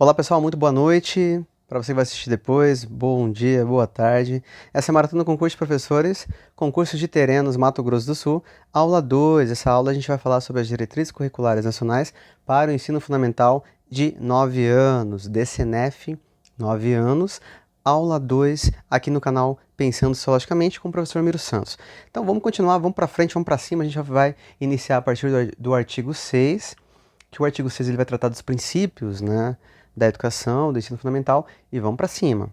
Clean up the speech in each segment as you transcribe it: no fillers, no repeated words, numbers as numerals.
Olá pessoal, muito boa noite. Para você que vai assistir depois, bom dia, boa tarde. Essa é a Maratona Concurso de Professores, concurso de terrenos Mato Grosso do Sul, aula 2. Essa aula a gente vai falar sobre as diretrizes curriculares nacionais para o ensino fundamental de 9 anos, DCNF 9 anos, aula 2, aqui no canal Pensando Sociologicamente com o professor Miro Santos. Então vamos continuar, vamos para frente, vamos para cima, a gente já vai iniciar a partir do artigo 6, que o artigo 6 ele vai tratar dos princípios, né, da educação, do ensino fundamental, e vamos para cima.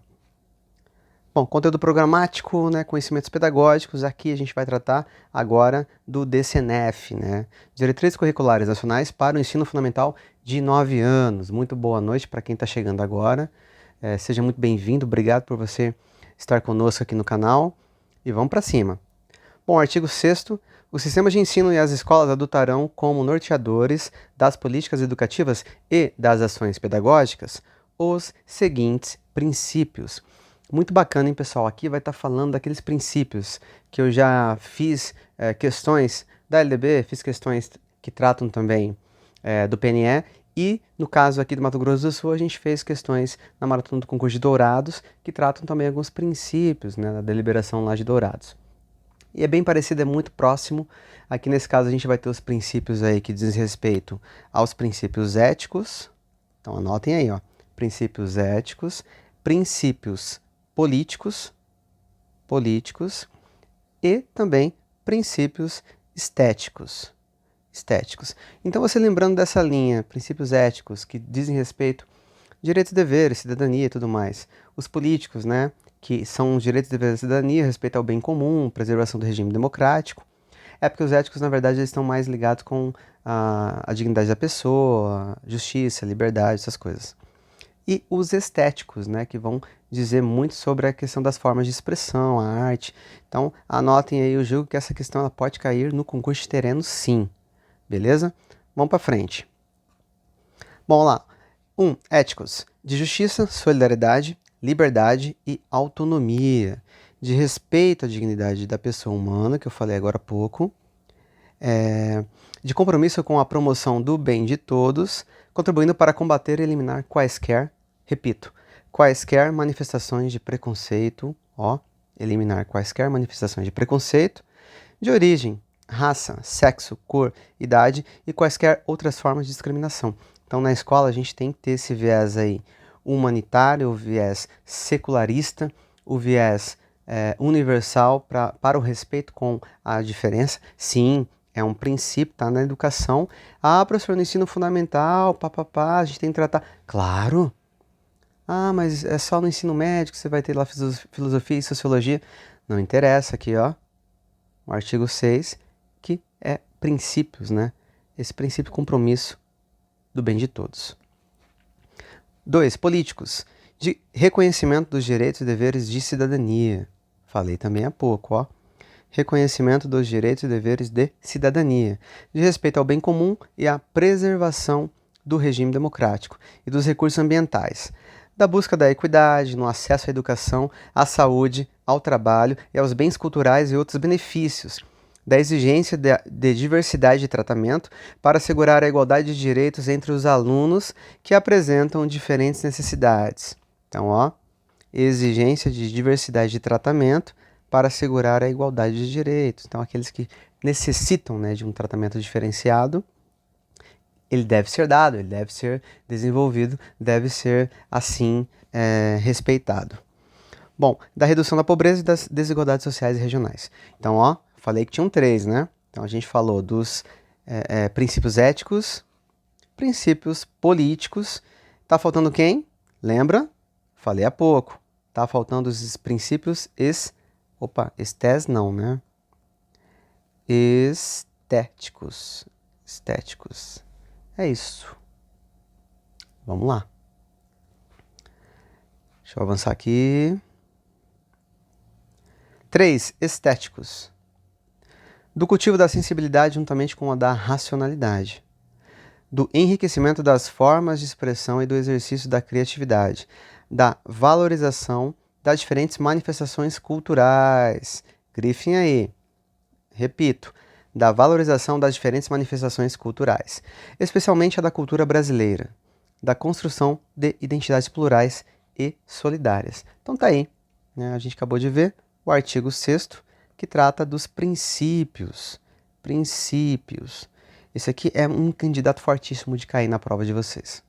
Bom, conteúdo programático, né, conhecimentos pedagógicos, aqui a gente vai tratar agora do DCNF, né, Diretrizes Curriculares Nacionais para o Ensino Fundamental de 9 anos. Muito boa noite para quem está chegando agora, seja muito bem-vindo, obrigado por você estar conosco aqui no canal, e vamos para cima. Bom, artigo 6º, os sistemas de ensino e as escolas adotarão como norteadores das políticas educativas e das ações pedagógicas os seguintes princípios. Muito bacana, hein, pessoal? Aqui vai estar falando daqueles princípios que eu já fiz questões da LDB, fiz questões que tratam também do PNE, e no caso aqui do Mato Grosso do Sul, a gente fez questões na Maratona do Concurso de Dourados, que tratam também alguns princípios, né, da deliberação lá de Dourados. E é bem parecido, é muito próximo. Aqui nesse caso a gente vai ter os princípios aí que dizem respeito aos princípios éticos. Então anotem aí, ó. Princípios éticos, princípios políticos e também princípios estéticos. Então você lembrando dessa linha, princípios éticos que dizem respeito direitos e deveres, cidadania e tudo mais. Os políticos, né, que são os direitos e deveres da cidadania, respeito ao bem comum, preservação do regime democrático. É porque os éticos, na verdade, eles estão mais ligados com a dignidade da pessoa, justiça, liberdade, essas coisas. E os estéticos, né, que vão dizer muito sobre a questão das formas de expressão, a arte. Então, anotem aí, eu julgo que essa questão ela pode cair no concurso de terreno, sim. Beleza? Vamos para frente. Bom, lá. 1. Éticos. De justiça, solidariedade, liberdade e autonomia. De respeito à dignidade da pessoa humana, que eu falei agora há pouco. De compromisso com a promoção do bem de todos, contribuindo para combater e eliminar quaisquer, repito, quaisquer manifestações de preconceito, eliminar quaisquer manifestações de preconceito, de origem, raça, sexo, cor, idade e quaisquer outras formas de discriminação. Então, na escola, a gente tem que ter esse viés aí humanitário, o viés secularista, o viés universal para o respeito com a diferença. Sim, é um princípio, tá na educação. Ah, professor, no ensino fundamental, papapá, a gente tem que tratar. Claro! Ah, mas é só no ensino médio que você vai ter lá filosofia e sociologia. Não interessa aqui, ó. O artigo 6, que é princípios, né? Esse princípio compromisso do bem de todos. 2. Políticos. De reconhecimento dos direitos e deveres de cidadania. Falei também há pouco, ó. Reconhecimento dos direitos e deveres de cidadania. De respeito ao bem comum e à preservação do regime democrático e dos recursos ambientais. Da busca da equidade no acesso à educação, à saúde, ao trabalho e aos bens culturais e outros benefícios, da exigência de diversidade de tratamento para assegurar a igualdade de direitos entre os alunos que apresentam diferentes necessidades. Então, ó, exigência de diversidade de tratamento para assegurar a igualdade de direitos. Então, aqueles que necessitam, né, de um tratamento diferenciado, ele deve ser dado, ele deve ser desenvolvido, deve ser, assim, respeitado. Bom, da redução da pobreza e das desigualdades sociais e regionais. Então, ó, falei que tinham 3, né? Então, a gente falou dos princípios éticos, princípios políticos. Tá faltando quem? Lembra? Falei há pouco. Tá faltando os princípios estés não, né? Estéticos. É isso. Vamos lá. Deixa eu avançar aqui. 3. Estéticos. Do cultivo da sensibilidade juntamente com a da racionalidade. Do enriquecimento das formas de expressão e do exercício da criatividade. Da valorização das diferentes manifestações culturais. Grifem aí. Repito. Da valorização das diferentes manifestações culturais. Especialmente a da cultura brasileira. da construção de identidades plurais e solidárias. Então tá aí, né? A gente acabou de ver o artigo 6º, que trata dos princípios. Princípios. Esse aqui é um candidato fortíssimo de cair na prova de vocês.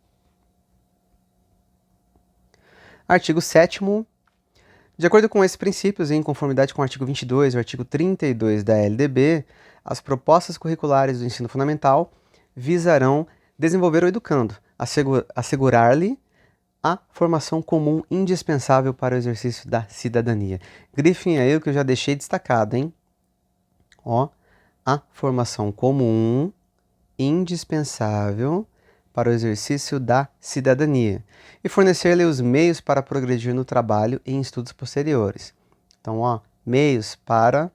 Artigo 7º. De acordo com esses princípios, em conformidade com o artigo 22 e o artigo 32 da LDB, as propostas curriculares do ensino fundamental visarão desenvolver o educando, assegurar-lhe a formação comum indispensável para o exercício da cidadania. Grifem aí o que eu já deixei destacado, hein? Ó, a formação comum indispensável para o exercício da cidadania e fornecer-lhe os meios para progredir no trabalho e em estudos posteriores. Então, ó, meios para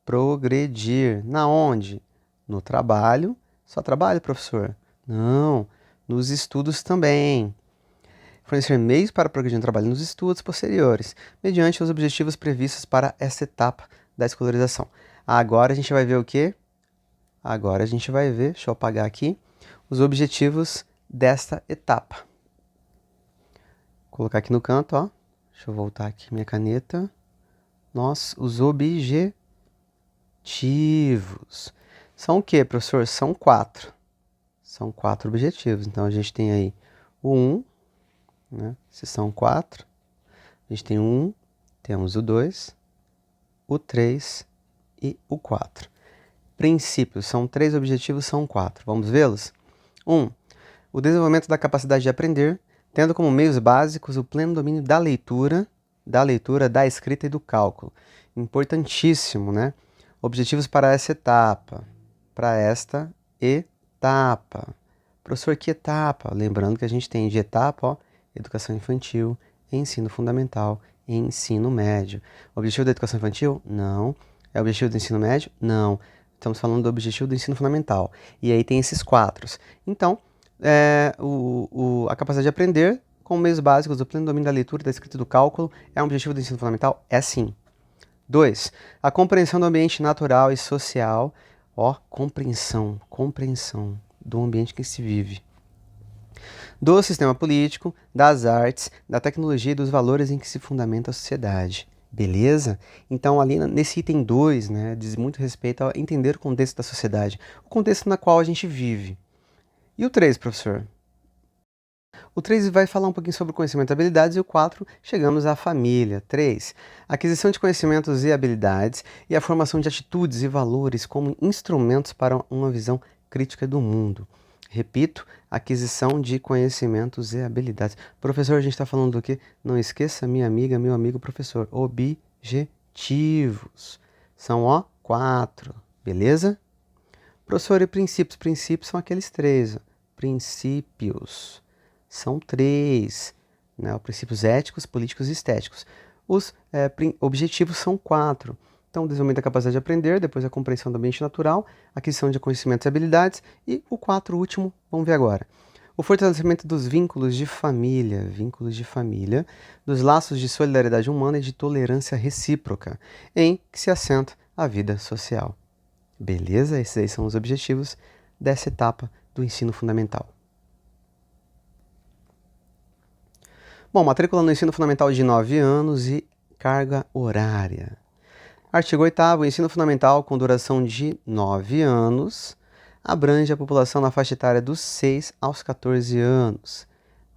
progredir. Na onde? No trabalho. Só trabalho, professor? Não, nos estudos também. Fornecer meios para progredir no trabalho e nos estudos posteriores, mediante os objetivos previstos para essa etapa da escolarização. Agora a gente vai ver o quê? Agora a gente vai ver, deixa eu apagar aqui, os objetivos desta etapa. Vou colocar aqui no canto, ó. Deixa eu voltar aqui minha caneta. Os objetivos. São o quê, professor? São 4. São 4 objetivos. Então a gente tem aí o 1, né? Se são 4. A gente tem o 1, temos o 2, o 3 e o 4. Princípios, são 3 objetivos, são 4. Vamos vê-los? 1. O desenvolvimento da capacidade de aprender, tendo como meios básicos o pleno domínio da leitura, da escrita e do cálculo. Importantíssimo, né? Objetivos para essa etapa. Para esta etapa. Professor, que etapa? Lembrando que a gente tem de etapa, ó, educação infantil, ensino fundamental e ensino médio. Objetivo da educação infantil? Não. É o objetivo do ensino médio? Não. Estamos falando do objetivo do ensino fundamental. E aí tem esses 4. Então, a capacidade de aprender com meios básicos do pleno domínio da leitura, da escrita e do cálculo é um objetivo do ensino fundamental? É sim. 2. A compreensão do ambiente natural e social. Ó, compreensão do ambiente que se vive. Do sistema político, das artes, da tecnologia e dos valores em que se fundamenta a sociedade. Beleza? Então, ali nesse item 2, né, diz muito respeito a entender o contexto da sociedade, o contexto na qual a gente vive. E o 3, professor? O 3 vai falar um pouquinho sobre conhecimento e habilidades, e o 4, chegamos à família. 3. Aquisição de conhecimentos e habilidades e a formação de atitudes e valores como instrumentos para uma visão crítica do mundo. Repito, aquisição de conhecimentos e habilidades. Professor, a gente está falando do quê? Não esqueça, minha amiga, meu amigo professor. Objetivos. São, 4. Beleza? Professor, e princípios? Princípios são aqueles 3. Princípios. São 3. Né? Os princípios éticos, políticos e estéticos. Os objetivos são 4. Então, o desenvolvimento da capacidade de aprender, depois a compreensão do ambiente natural, aquisição de conhecimentos e habilidades, e o 4, último, vamos ver agora. O fortalecimento dos vínculos de família, dos laços de solidariedade humana e de tolerância recíproca, em que se assenta a vida social. Beleza? Esses aí são os objetivos dessa etapa do ensino fundamental. Bom, matrícula no ensino fundamental de 9 anos e carga horária. Artigo 8º, o ensino fundamental com duração de 9 anos abrange a população na faixa etária dos 6 aos 14 anos.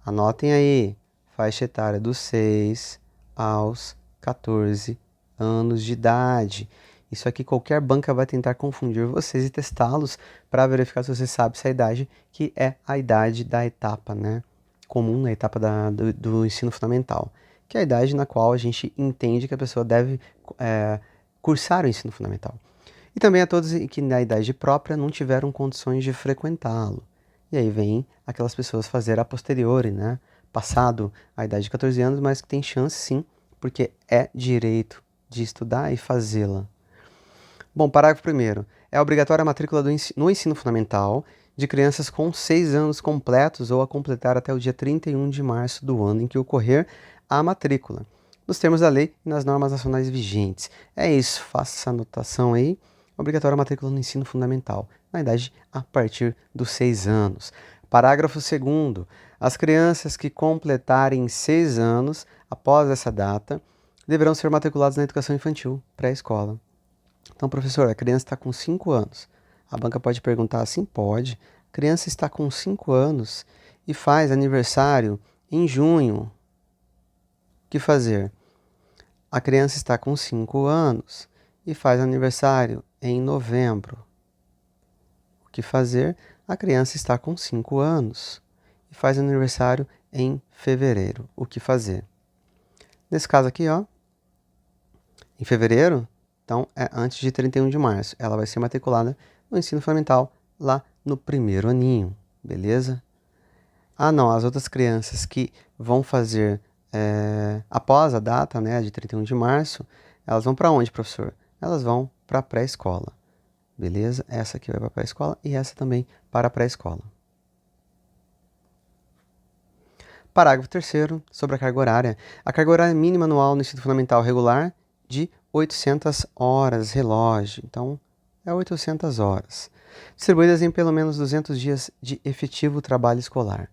Anotem aí, faixa etária dos 6 aos 14 anos de idade. Isso aqui qualquer banca vai tentar confundir vocês e testá-los para verificar se você sabe essa idade, que é a idade da etapa, né, comum, na etapa do ensino fundamental, que é a idade na qual a gente entende que a pessoa deve cursar o ensino fundamental. E também a todos que na idade própria não tiveram condições de frequentá-lo. E aí vem aquelas pessoas fazer a posteriori, né? Passado a idade de 14 anos, mas que tem chance sim, porque é direito de estudar e fazê-la. Bom, parágrafo 1º. É obrigatória a matrícula no ensino fundamental de crianças com 6 anos completos ou a completar até o dia 31 de março do ano em que ocorrer a matrícula, nos termos da lei e nas normas nacionais vigentes. É isso, faça essa anotação aí. Obrigatória a matrícula no ensino fundamental, na idade a partir dos 6 anos. Parágrafo 2º. As crianças que completarem 6 anos após essa data deverão ser matriculadas na educação infantil, pré-escola. Então, professor, a criança está com 5 anos. A banca pode perguntar assim? Pode. A criança está com 5 anos e faz aniversário em junho. O que fazer? A criança está com 5 anos e faz aniversário em novembro. O que fazer? A criança está com 5 anos e faz aniversário em fevereiro. O que fazer? Nesse caso aqui, ó, em fevereiro, então é antes de 31 de março. Ela vai ser matriculada no ensino fundamental lá no primeiro aninho, beleza? Ah, não, as outras crianças que vão fazer após a data, né, de 31 de março, elas vão para onde, professor? Elas vão para a pré-escola, beleza? Essa aqui vai para a pré-escola e essa também para a pré-escola. Parágrafo 3º, sobre a carga horária. A carga horária mínima anual no ensino fundamental regular de 800 horas relógio. Então, é 800 horas. Distribuídas em pelo menos 200 dias de efetivo trabalho escolar.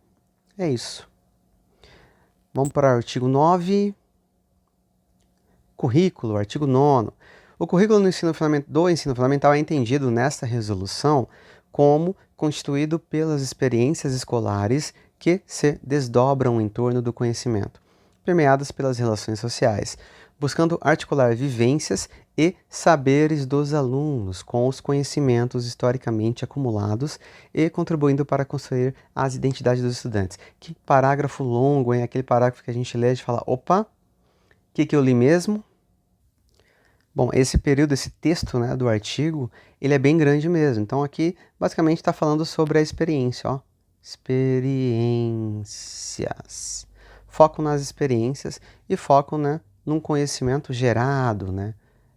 É isso. Vamos para o artigo 9. Currículo, artigo 9º. O currículo do ensino fundamental é entendido nesta resolução como constituído pelas experiências escolares que se desdobram em torno do conhecimento, permeadas pelas relações sociais, buscando articular vivências e saberes dos alunos com os conhecimentos historicamente acumulados e contribuindo para construir as identidades dos estudantes. Que parágrafo longo, hein? Aquele parágrafo que a gente lê e fala, opa, o que eu li mesmo? Bom, esse período, esse texto, né, do artigo, ele é bem grande mesmo. Então aqui, basicamente, está falando sobre a experiência, ó. Experiências. Foco nas experiências e foco, né, num conhecimento gerado, né?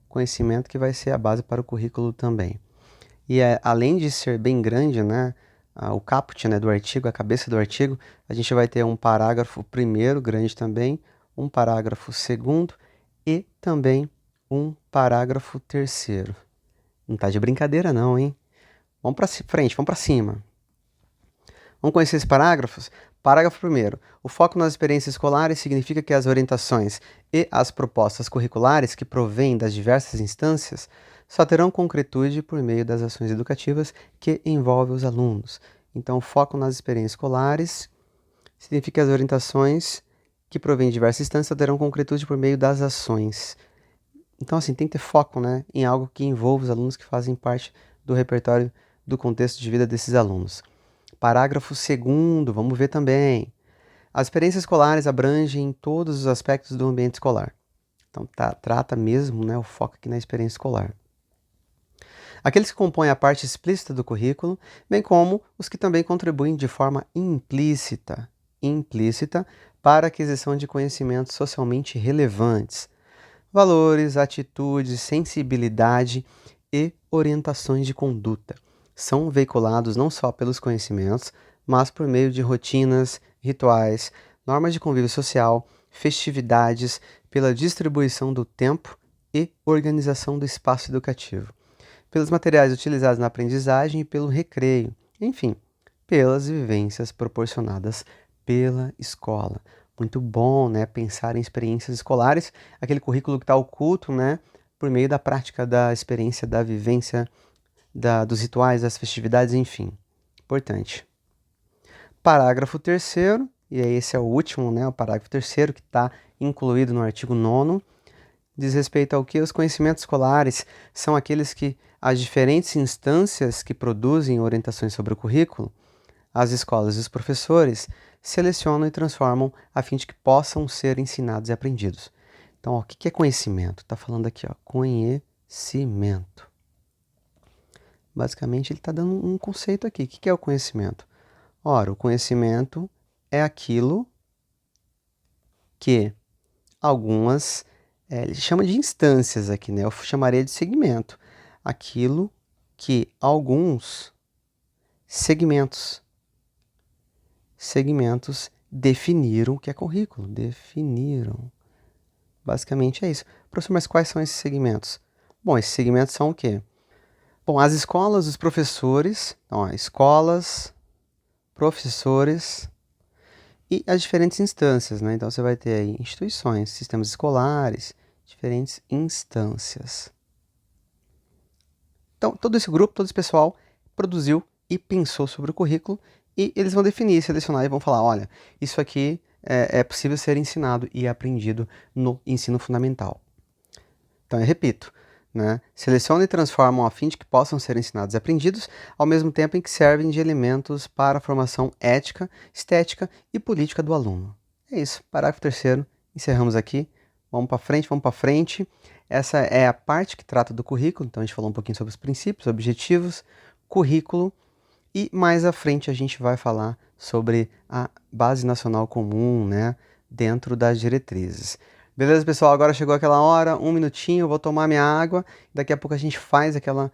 Conhecimento que vai ser a base para o currículo também. E além de ser bem grande, né, o caput, né, do artigo, a cabeça do artigo, a gente vai ter um parágrafo primeiro, grande também, um parágrafo segundo e também um parágrafo terceiro. Não tá de brincadeira não, hein? Vamos para frente, vamos para cima. Vamos conhecer esses parágrafos? Parágrafo 1º. O foco nas experiências escolares significa que as orientações e as propostas curriculares que provêm das diversas instâncias só terão concretude por meio das ações educativas que envolvem os alunos. Então, o foco nas experiências escolares significa que as orientações que provêm de diversas instâncias só terão concretude por meio das ações. Então, assim, tem que ter foco, né, em algo que envolva os alunos que fazem parte do repertório do contexto de vida desses alunos. Parágrafo 2º, vamos ver também. As experiências escolares abrangem todos os aspectos do ambiente escolar. Então, trata mesmo, né, o foco aqui na experiência escolar. Aqueles que compõem a parte explícita do currículo, bem como os que também contribuem de forma implícita para a aquisição de conhecimentos socialmente relevantes, valores, atitudes, sensibilidade e orientações de conduta. São veiculados não só pelos conhecimentos, mas por meio de rotinas, rituais, normas de convívio social, festividades, pela distribuição do tempo e organização do espaço educativo, pelos materiais utilizados na aprendizagem e pelo recreio, enfim, pelas vivências proporcionadas pela escola. Muito bom, né, pensar em experiências escolares, aquele currículo que está oculto, né, por meio da prática da experiência, da vivência, dos rituais, das festividades, enfim. Importante. Parágrafo 3º, e aí esse é o último, né, o parágrafo 3º, que está incluído no artigo 9º, diz respeito ao que os conhecimentos escolares são aqueles que as diferentes instâncias que produzem orientações sobre o currículo, as escolas e os professores, selecionam e transformam a fim de que possam ser ensinados e aprendidos. Então, ó, o que é conhecimento? Está falando aqui, ó, conhecimento. Basicamente, ele está dando um conceito aqui. O que é o conhecimento? Ora, o conhecimento é aquilo que algumas, ele chama de instâncias aqui, né? Eu chamaria de segmento. Aquilo que alguns segmentos definiram o que é currículo. Definiram. Basicamente é isso. Professor, mas quais são esses segmentos? Bom, esses segmentos são o quê? Bom, as escolas, os professores, então, escolas, professores e as diferentes instâncias, né? Então você vai ter aí instituições, sistemas escolares, diferentes instâncias. Então, todo esse grupo, todo esse pessoal produziu e pensou sobre o currículo e eles vão definir, selecionar e vão falar, olha, isso aqui é possível ser ensinado e aprendido no ensino fundamental. Então, eu repito, né? Selecionam e transformam a fim de que possam ser ensinados e aprendidos, ao mesmo tempo em que servem de elementos para a formação ética, estética e política do aluno. É isso, parágrafo 3º, encerramos aqui. Vamos para frente, vamos para frente. Essa é a parte que trata do currículo, então a gente falou um pouquinho sobre os princípios, objetivos, currículo, e mais à frente a gente vai falar sobre a Base Nacional Comum, né, dentro das diretrizes. Beleza, pessoal? Agora chegou aquela hora, 1 minutinho, eu vou tomar minha água. Daqui a pouco a gente faz aquela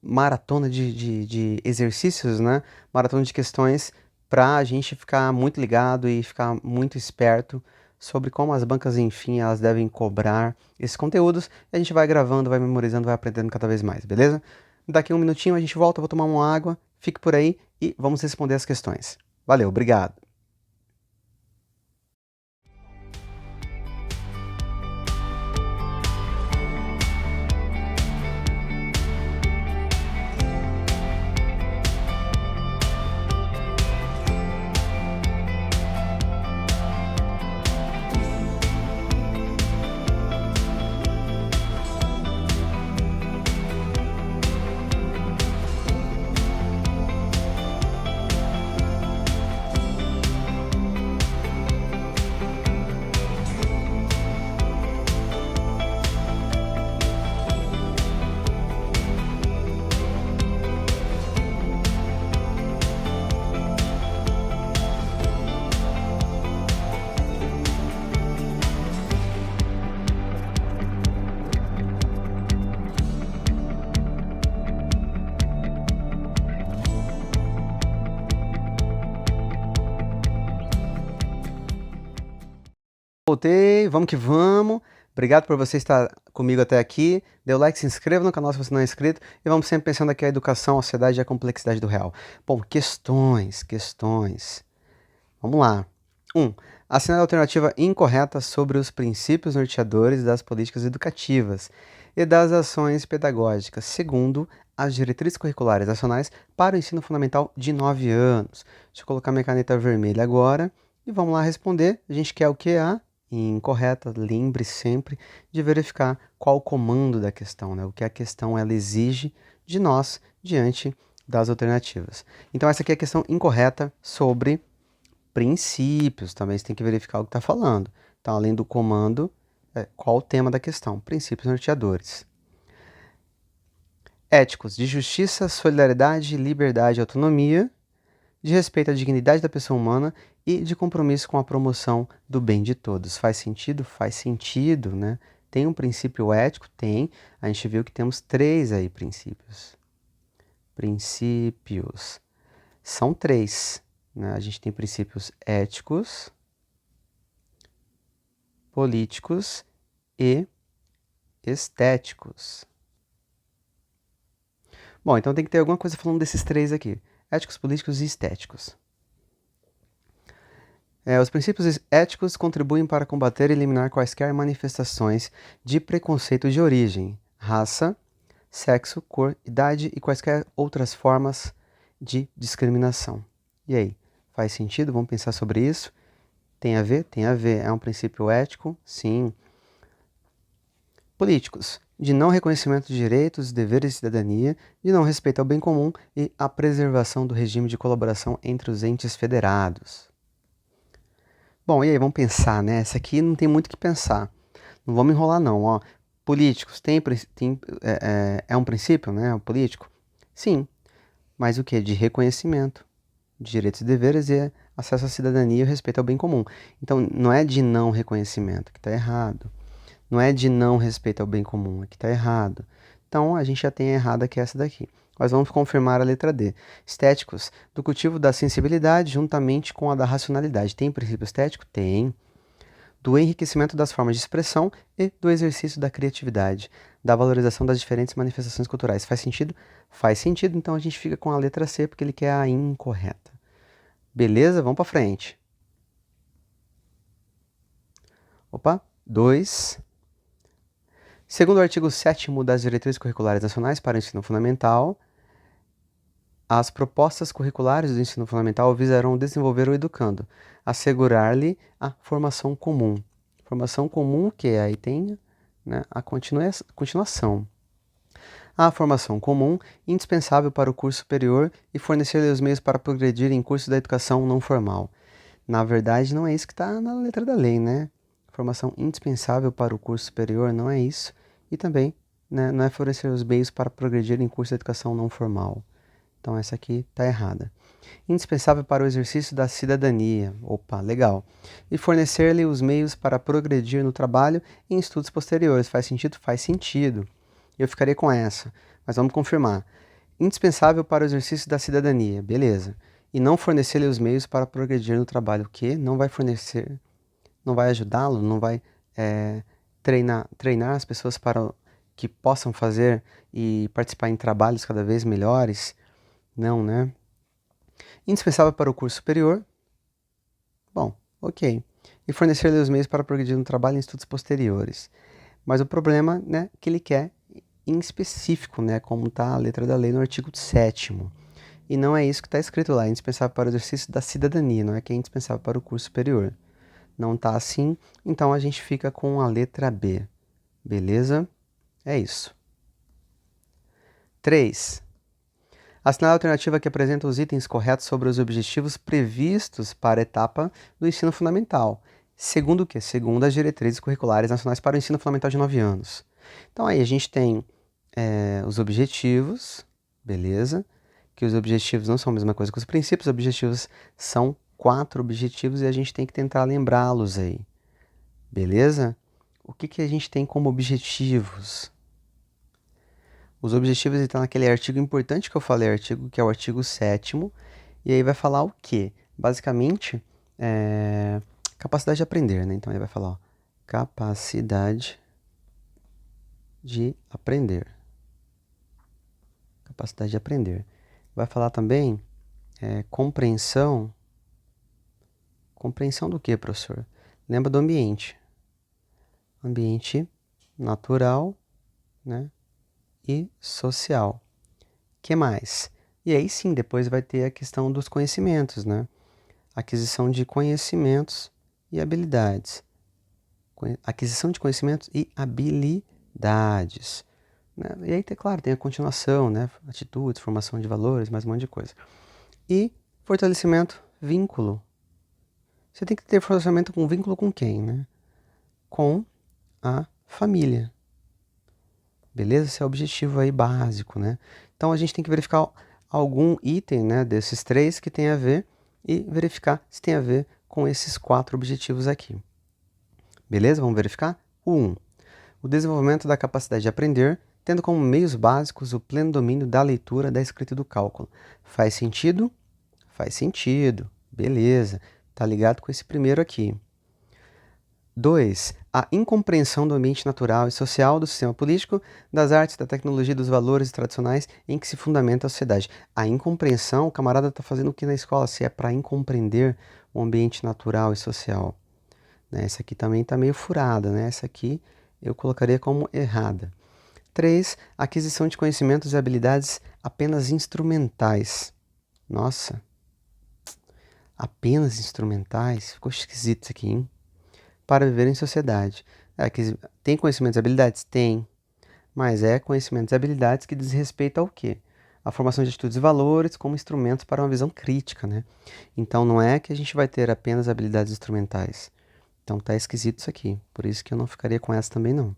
maratona de exercícios, né? Maratona de questões para a gente ficar muito ligado e ficar muito esperto sobre como as bancas, enfim, elas devem cobrar esses conteúdos. E a gente vai gravando, vai memorizando, vai aprendendo cada vez mais, beleza? Daqui 1 minutinho a gente volta, eu vou tomar uma água, fique por aí e vamos responder as questões. Valeu, obrigado! Voltei, vamos que vamos. Obrigado por você estar comigo até aqui. Dê o like, se inscreva no canal se você não é inscrito. E vamos sempre pensando aqui a educação, a sociedade e a complexidade do real. Bom, questões. Vamos lá. 1. Assinale a alternativa incorreta sobre os princípios norteadores das políticas educativas e das ações pedagógicas, segundo as diretrizes curriculares nacionais para o ensino fundamental de 9 anos. Deixa eu colocar minha caneta vermelha agora e vamos lá responder. A gente quer o que? A incorreta. Lembre sempre de verificar qual o comando da questão, né? O que a questão ela exige de nós diante das alternativas. Então essa aqui é a questão incorreta sobre princípios. Também você tem que verificar o que está falando. Então, além do comando, qual o tema da questão? Princípios norteadores. Éticos de justiça, solidariedade, liberdade e autonomia, de respeito à dignidade da pessoa humana e de compromisso com a promoção do bem de todos. Faz sentido? Faz sentido, né? Tem um princípio ético? Tem. A gente viu que temos 3 aí princípios. Princípios. São 3. Né? A gente tem princípios éticos, políticos e estéticos. Bom, então tem que ter alguma coisa falando desses 3 aqui. Éticos, políticos e estéticos. Os princípios éticos contribuem para combater e eliminar quaisquer manifestações de preconceito de origem, raça, sexo, cor, idade e quaisquer outras formas de discriminação. E aí, faz sentido? Vamos pensar sobre isso? Tem a ver? Tem a ver. É um princípio ético? Sim. Políticos. De não reconhecimento de direitos, deveres e cidadania, de não respeito ao bem comum e a preservação do regime de colaboração entre os entes federados. Bom, e aí, vamos pensar, né? Essa aqui não tem muito o que pensar. Não vamos enrolar, não. Ó, políticos, é um princípio, né? O político? Sim. Mas o que? De reconhecimento de direitos e deveres e acesso à cidadania e o respeito ao bem comum. Então, não é de não reconhecimento, que está errado. Não é de não respeito ao bem comum, que está errado. Então, a gente já tem a errada que é essa daqui. Nós vamos confirmar a letra D. Estéticos, do cultivo da sensibilidade juntamente com a da racionalidade. Tem princípio estético? Tem. Do enriquecimento das formas de expressão e do exercício da criatividade, da valorização das diferentes manifestações culturais. Faz sentido? Faz sentido, então a gente fica com a letra C, porque ele quer a incorreta. Beleza? Vamos para frente. Opa, 2. Segundo o artigo 7º das Diretrizes Curriculares Nacionais para o Ensino Fundamental, as propostas curriculares do ensino fundamental visarão desenvolver o educando, assegurar-lhe a formação comum. Formação comum que aí tem, né, a continuação. A formação comum, indispensável para o curso superior e fornecer-lhe os meios para progredir em curso da educação não formal. Na verdade, não é isso que está na letra da lei, né? Formação indispensável para o curso superior não é isso. E também, né, não é fornecer os meios para progredir em curso de educação não formal. Então essa aqui está errada. Indispensável para o exercício da cidadania. Opa, legal. E fornecer-lhe os meios para progredir no trabalho e em estudos posteriores. Faz sentido? Faz sentido. Eu ficaria com essa, mas vamos confirmar. Indispensável para o exercício da cidadania. Beleza. E não fornecer-lhe os meios para progredir no trabalho. O quê? Não vai fornecer, não vai ajudá-lo, não vai treinar as pessoas para que possam fazer e participar em trabalhos cada vez melhores? Não, né? Indispensável para o curso superior. Bom, ok. E fornecer-lhe os meios para progredir no trabalho e em estudos posteriores. Mas o problema, né, que ele quer em específico, né, como está a letra da lei no artigo 7º. E não é isso que está escrito lá, é indispensável para o exercício da cidadania, não é que é indispensável para o curso superior. Não está assim, então a gente fica com a letra B. Beleza? É isso. 3. Assinale a alternativa que apresenta os itens corretos sobre os objetivos previstos para a etapa do ensino fundamental. Segundo o quê? Segundo as diretrizes curriculares nacionais para o ensino fundamental de 9 anos. Então aí a gente tem os objetivos, beleza? Que os objetivos não são a mesma coisa que os princípios. Os objetivos são 4 objetivos e a gente tem que tentar lembrá-los aí. Beleza? O que a gente tem como objetivos? Os objetivos estão naquele artigo importante que eu falei, que é o artigo 7º, e aí vai falar o quê? Basicamente, capacidade de aprender, né? Então ele vai falar, ó, capacidade de aprender. Capacidade de aprender. Vai falar também compreensão. Compreensão do quê, professor? Lembra do ambiente. Ambiente natural, né? E social. Que mais? E aí sim, depois vai ter a questão dos conhecimentos, né? Aquisição de conhecimentos e habilidades. Aquisição de conhecimentos e habilidades. Né? E aí, claro, tem a continuação, né? Atitudes, formação de valores, mais um monte de coisa. E fortalecimento, vínculo. Você tem que ter fortalecimento com vínculo com quem, né? Com a família. Beleza? Esse é o objetivo aí básico, né? Então a gente tem que verificar algum item, né, desses 3 que tem a ver e verificar se tem a ver com esses 4 objetivos aqui. Beleza? Vamos verificar? O 1. O desenvolvimento da capacidade de aprender, tendo como meios básicos o pleno domínio da leitura, da escrita e do cálculo. Faz sentido? Faz sentido. Beleza. Tá ligado com esse primeiro aqui. 2. A incompreensão do ambiente natural e social do sistema político, das artes, da tecnologia e dos valores tradicionais em que se fundamenta a sociedade. A incompreensão, o camarada está fazendo o que na escola? Se é para incompreender o ambiente natural e social. Né? Essa aqui também está meio furada, né? Essa aqui eu colocaria como errada. 3. Aquisição de conhecimentos e habilidades apenas instrumentais. Nossa, apenas instrumentais? Ficou esquisito isso aqui, hein? Para viver em sociedade. Tem conhecimentos e habilidades? Tem. Mas é conhecimentos e habilidades que diz respeito ao quê? A formação de atitudes e valores como instrumentos para uma visão crítica, né? Então não é que a gente vai ter apenas habilidades instrumentais. Então tá esquisito isso aqui. Por isso que eu não ficaria com essa também não.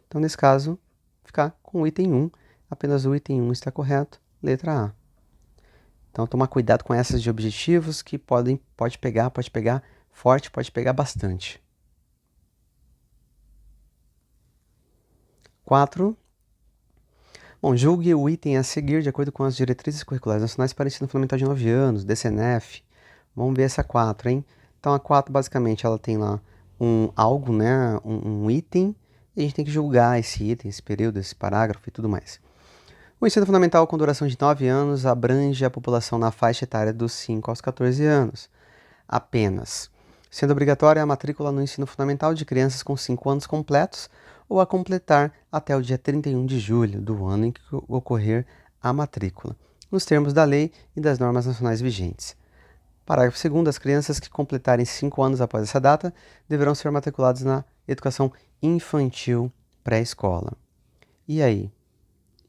Então nesse caso, ficar com o item 1. Apenas o item 1 está correto. Letra A. Então tomar cuidado com essas de objetivos que pode pegar forte, pode pegar bastante. 4. Bom, julgue o item a seguir de acordo com as diretrizes curriculares nacionais para ensino fundamental de 9 anos, DCNF. Vamos ver essa 4, hein? Então a 4 basicamente ela tem lá algo, né, um item, e a gente tem que julgar esse item, esse período, esse parágrafo e tudo mais. O ensino fundamental com duração de 9 anos abrange a população na faixa etária dos 5 aos 14 anos. Apenas. Sendo obrigatória a matrícula no ensino fundamental de crianças com 5 anos completos ou a completar até o dia 31 de julho do ano em que ocorrer a matrícula, nos termos da lei e das normas nacionais vigentes. Parágrafo 2º. As crianças que completarem 5 anos após essa data deverão ser matriculadas na educação infantil pré-escola. E aí?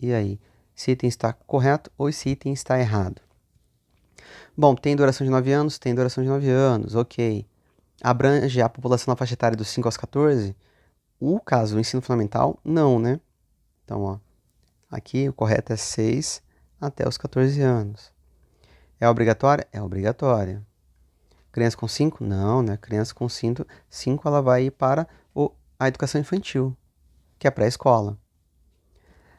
E aí? Esse item está correto ou esse item está errado? Bom, tem duração de 9 anos? Tem duração de 9 anos, ok. Abrange a população na faixa etária dos 5 aos 14? O caso do ensino fundamental, não, né? Então, ó, aqui o correto é 6 até os 14 anos. É obrigatória? É obrigatória. Criança com 5? Não, né? Criança com 5 ela vai ir para a educação infantil, que é pré-escola.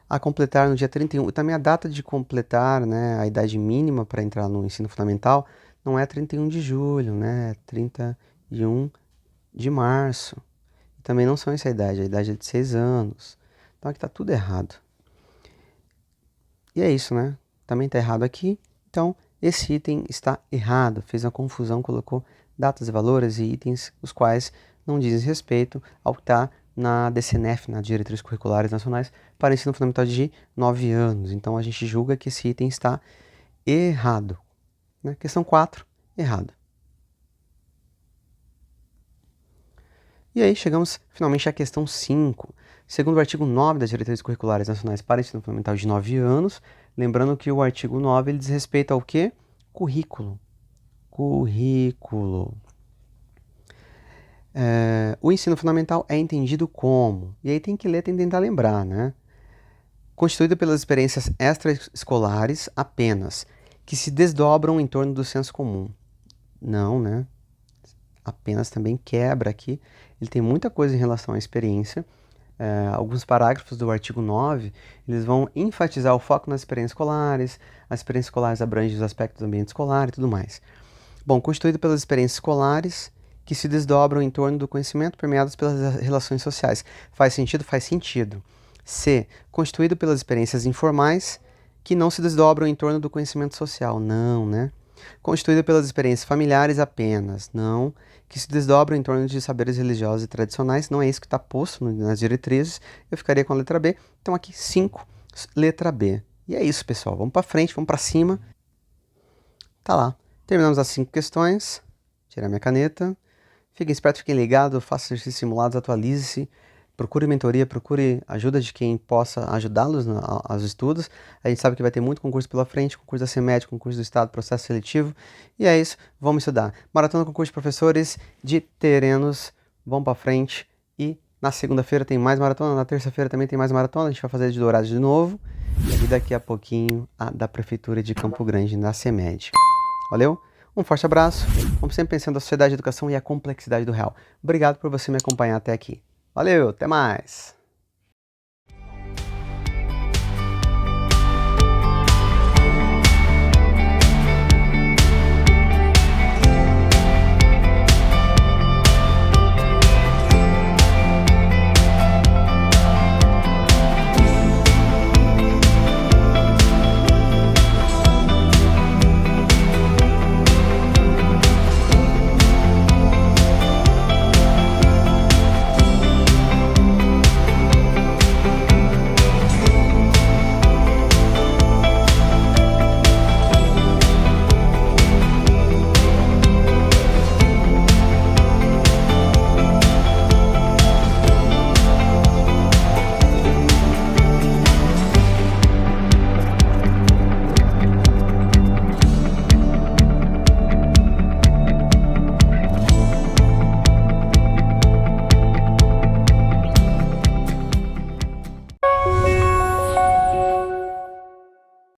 A completar no dia 31, também a data de completar, né, a idade mínima para entrar no ensino fundamental não é 31 de julho, né? É 31 de março. Também não são essa idade, a idade é de 6 anos. Então aqui está tudo errado. E é isso, né? Também está errado aqui. Então esse item está errado. Fez uma confusão, colocou datas e valores e itens os quais não dizem respeito ao que está na DCNF, na Diretrizes Curriculares Nacionais, para ensino fundamental de 9 anos. Então a gente julga que esse item está errado. Né? Questão 4, errado. E aí chegamos finalmente à questão 5. Segundo o artigo 9 das Diretrizes Curriculares Nacionais para ensino fundamental de 9 anos, lembrando que o artigo 9 ele diz respeito ao quê? Currículo. Currículo. O ensino fundamental é entendido como, e aí tem que ler, tem que tentar lembrar, né? Constituído pelas experiências extraescolares apenas, que se desdobram em torno do senso comum. Não, né? Apenas também quebra aqui. Ele tem muita coisa em relação à experiência. Alguns parágrafos do artigo 9, eles vão enfatizar o foco nas experiências escolares. As experiências escolares abrangem os aspectos do ambiente escolar e tudo mais. Bom, constituído pelas experiências escolares que se desdobram em torno do conhecimento permeados pelas relações sociais. Faz sentido? Faz sentido. C. Constituído pelas experiências informais que não se desdobram em torno do conhecimento social. Não, né? Constituído pelas experiências familiares apenas. Não. Que se desdobram em torno de saberes religiosos e tradicionais. Não é isso que está posto nas diretrizes. Eu ficaria com a letra B. Então aqui 5, letra B. E é isso, pessoal. Vamos para frente, vamos para cima. Tá lá. Terminamos as 5 questões. Tirar minha caneta. Fiquem espertos, fiquem ligados, façam exercícios simulados, atualize-se, procure mentoria, procure ajuda de quem possa ajudá-los aos estudos. A gente sabe que vai ter muito concurso pela frente, concurso da CEMED, concurso do Estado, processo seletivo. E é isso, vamos estudar. Maratona Concurso de Professores de Terenos, vamos para frente. E na segunda-feira tem mais maratona, na terça-feira também tem mais maratona, a gente vai fazer de Dourados de novo. E daqui a pouquinho a da Prefeitura de Campo Grande, na CEMED. Valeu? Um forte abraço, vamos sempre pensando na sociedade, a educação e a complexidade do real. Obrigado por você me acompanhar até aqui. Valeu, até mais!